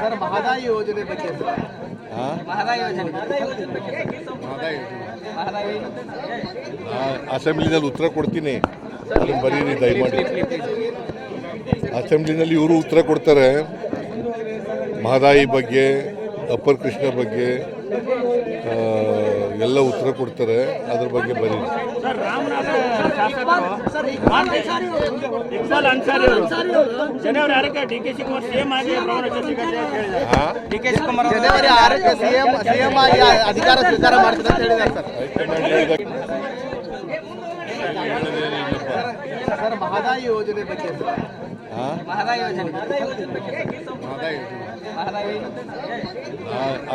Sir Mahadayi ಯೋಜನೆ ಬಗ್ಗೆ ಅಸೆಂಬ್ಲಿನಲ್ಲಿ ಉತ್ತರ ಕೊಡ್ತೀನಿ, ಅದನ್ನು ಬರೀರಿ ದಯಮಾಡಿ. ಅಸೆಂಬ್ಲಿನಲ್ಲಿ ಇವರು ಉತ್ತರ ಕೊಡ್ತಾರೆ. ಮಹದಾಯಿ ಬಗ್ಗೆ, ಅಪ್ಪರ್ ಕೃಷ್ಣ ಬಗ್ಗೆ ಎಲ್ಲ ಉತ್ತರ ಕೊಡ್ತಾರೆ. ಅದ್ರ ಬಗ್ಗೆ ಬರೀರಿ. ಜನವರಿ 6ಕ್ಕೆ ಸಿಎಂ ಆಗಿ ಅಧಿಕಾರ ಸ್ವೀಕಾರ ಮಾಡ್ತಾರೆ ಅಂತ ಹೇಳಿದ್ದಾರೆ ಸರ್. ಮಹದಾಯಿ ಯೋಜನೆ ಬಗ್ಗೆ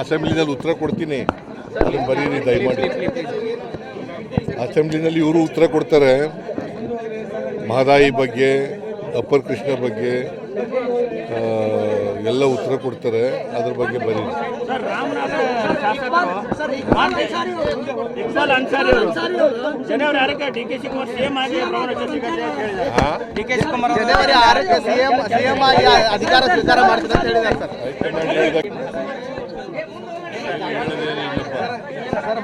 ಅಸೆಂಬ್ಲಿನಲ್ಲಿ ಉತ್ತರ ಕೊಡ್ತೀನಿ, ಅದನ್ನು ಬರೀರಿ ದಯಮಾಡಿ. ಅಸೆಂಬ್ಲಿನಲ್ಲಿ ಇವರು ಉತ್ತರ ಕೊಡ್ತಾರೆ. ಮಹದಾಯಿ ಬಗ್ಗೆ, ಅಪ್ಪರ್ ಕೃಷ್ಣ ಬಗ್ಗೆ ಎಲ್ಲ ಉತ್ತರ ಕೊಡ್ತಾರೆ. ಅದ್ರ ಬಗ್ಗೆ ಬರೀರಿ. ಜನವರಿ 6ಕ್ಕೆ ಸಿಎಂ ಆಗಿ ಅಧಿಕಾರ ಸ್ವೀಕಾರ ಮಾಡ್ತಾರೆ ಅಂತ ಹೇಳಿದ್ದಾರೆ ಸರ್.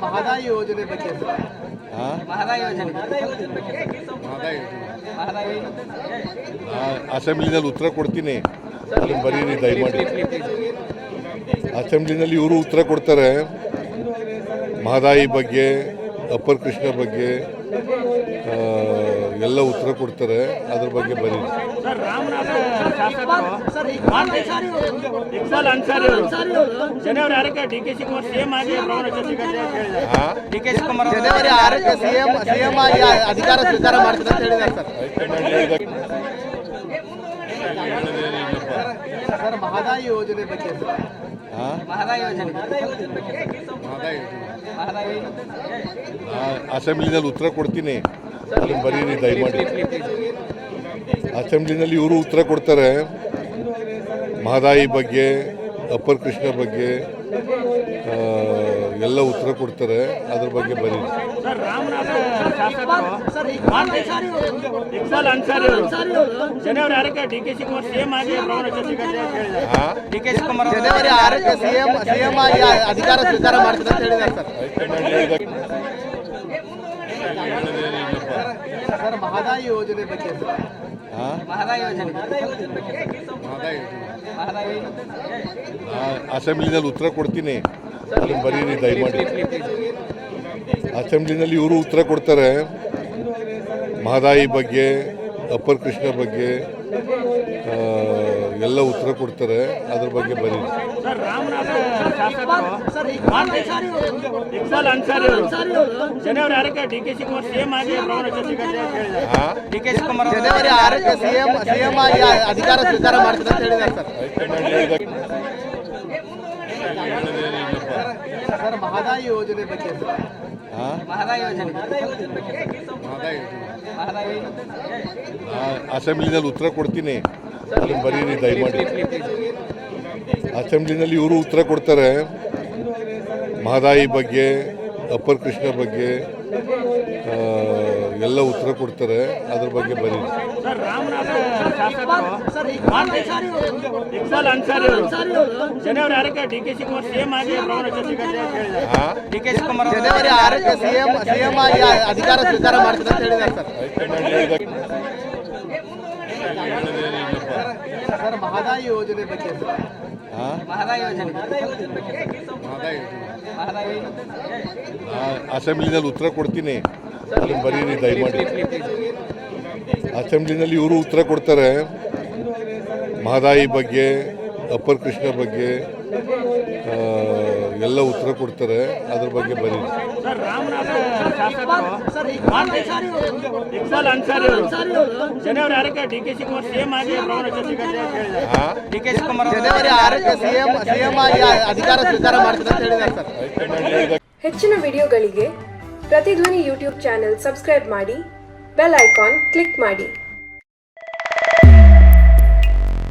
ಮಹದಾಯಿ ಯೋಜನೆ ಬಗ್ಗೆ ಅಸೆಂಬ್ಲಿನಲ್ಲಿ ಉತ್ತರ ಕೊಡ್ತೀನಿ, ಅದನ್ನು ಬರೀರಿ ದಯಮಾಡಿ. ಅಸೆಂಬ್ಲಿನಲ್ಲಿ ಇವರು ಉತ್ತರ ಕೊಡ್ತಾರೆ. ಮಹದಾಯಿ ಬಗ್ಗೆ, ಅಪ್ಪರ್ ಕೃಷ್ಣ ಬಗ್ಗೆ ಎಲ್ಲ ಉತ್ತರ ಕೊಡ್ತಾರೆ. ಅದ್ರ ಬಗ್ಗೆ ಬರೀರಿ. ಜನವರಿ 6ಕ್ಕೆ ಸಿಎಂ ಆಗಿ ಅಧಿಕಾರ ಸ್ವೀಕಾರ ಮಾಡ್ತಾರೆ ಅಂತ ಹೇಳಿದ್ದಾರೆ ಸರ್. ಮಹದಾಯಿ ಯೋಜನೆ ಬಗ್ಗೆ ಅಸೆಂಬ್ಲಿನಲ್ಲಿ ಉತ್ತರ ಕೊಡ್ತೀನಿ, ಅದನ್ನು ಬರೀರಿ ದಯಮಾಡಿ. ಅಸೆಂಬ್ಲಿನಲ್ಲಿ ಇವರು ಉತ್ತರ ಕೊಡ್ತಾರೆ. ಮಹದಾಯಿ ಬಗ್ಗೆ, ಅಪ್ಪರ್ ಕೃಷ್ಣ ಬಗ್ಗೆ ಎಲ್ಲ ಉತ್ತರ ಕೊಡ್ತಾರೆ. ಅದ್ರ ಬಗ್ಗೆ ಬರೀರಿ. ಜನವರಿ 6ಕ್ಕೆ ಸಿಎಂ ಆಗಿ ಅಧಿಕಾರ ಸ್ವೀಕಾರ ಮಾಡ್ತಾರೆ ಅಂತ ಹೇಳಿದ್ದಾರೆ ಸರ್. ಮಹದಾಯಿ ಯೋಜನೆ ಬಗ್ಗೆ ಅಸೆಂಬ್ಲಿನಲ್ಲಿ ಉತ್ತರ ಕೊಡ್ತೀನಿ, ಅದನ್ನು ಬರೀರಿ ದಯಮಾಡಿ. ಅಸೆಂಬ್ಲಿನಲ್ಲಿ ಇವರು ಉತ್ತರ ಕೊಡ್ತಾರೆ. ಮಹದಾಯಿ ಬಗ್ಗೆ, ಅಪ್ಪರ್ ಕೃಷ್ಣ ಬಗ್ಗೆ ಎಲ್ಲ ಉತ್ತರ ಕೊಡ್ತಾರೆ. ಅದ್ರ ಬಗ್ಗೆ ಬರೀರಿ. ಜನವರಿ 6ಕ್ಕೆ ಸಿಎಂ ಆಗಿ ಅಧಿಕಾರ ಸ್ವೀಕಾರ ಮಾಡ್ತಾರೆ ಅಂತ ಹೇಳಿದ್ದಾರೆ ಸರ್. ಮಹದಾಯಿ ಯೋಜನೆ ಬಗ್ಗೆ ಅಸೆಂಬ್ಲಿನಲ್ಲಿ ಉತ್ತರ ಕೊಡ್ತೀನಿ, ಅದನ್ನು ಬರೀರಿ ದಯಮಾಡಿ. ಅಸೆಂಬ್ಲಿನಲ್ಲಿ ಇವರು ಉತ್ತರ ಕೊಡ್ತಾರೆ. ಮಹದಾಯಿ ಬಗ್ಗೆ, ಅಪ್ಪರ್ ಕೃಷ್ಣ ಬಗ್ಗೆ ಎಲ್ಲ ಉತ್ತರ ಕೊಡ್ತಾರೆ. ಅದ್ರ ಬಗ್ಗೆ ಬರೀರಿ. ಜನವರಿ 6ಕ್ಕೆ ಸಿಎಂ ಆಗಿ ಅಧಿಕಾರ ಸ್ವೀಕಾರ ಮಾಡ್ತಾರೆ ಅಂತ ಹೇಳಿದ್ದಾರೆ ಸರ್. ಮಹದಾಯಿ ಯೋಜನೆ ಬಗ್ಗೆ ಅಸೆಂಬ್ಲಿನಲ್ಲಿ ಉತ್ತರ ಕೊಡ್ತೀನಿ, ಅದನ್ನು ಬರೀರಿ ದಯಮಾಡಿ. ಅಸೆಂಬ್ಲಿನಲ್ಲಿ ಇವರು ಉತ್ತರ ಕೊಡ್ತಾರೆ. ಮಹದಾಯಿ ಬಗ್ಗೆ, ಅಪ್ಪರ್ ಕೃಷ್ಣ ಬಗ್ಗೆ ಎಲ್ಲ ಉತ್ತರ ಕೊಡ್ತಾರೆ. ಅದ್ರ ಬಗ್ಗೆ ಬರೀರಿ. ಜನವರಿ 6ಕ್ಕೆ ಸಿಎಂ ಆಗಿ ಅಧಿಕಾರ ಸ್ವೀಕಾರ ಮಾಡ್ತಾರೆ ಅಂತ ಹೇಳಿದ್ದಾರೆ ಹೆಚ್ಚಿನ ವಿಡಿಯೋಗಳಿಗೆ ಪ್ರತಿಧ್ವನಿ ಯೂಟ್ಯೂಬ್ ಚಾನೆಲ್ ಸಬ್ಸ್ಕ್ರೈಬ್ ಮಾಡಿ, ಬೆಲ್ ಐಕಾನ್ ಕ್ಲಿಕ್ ಮಾಡಿ.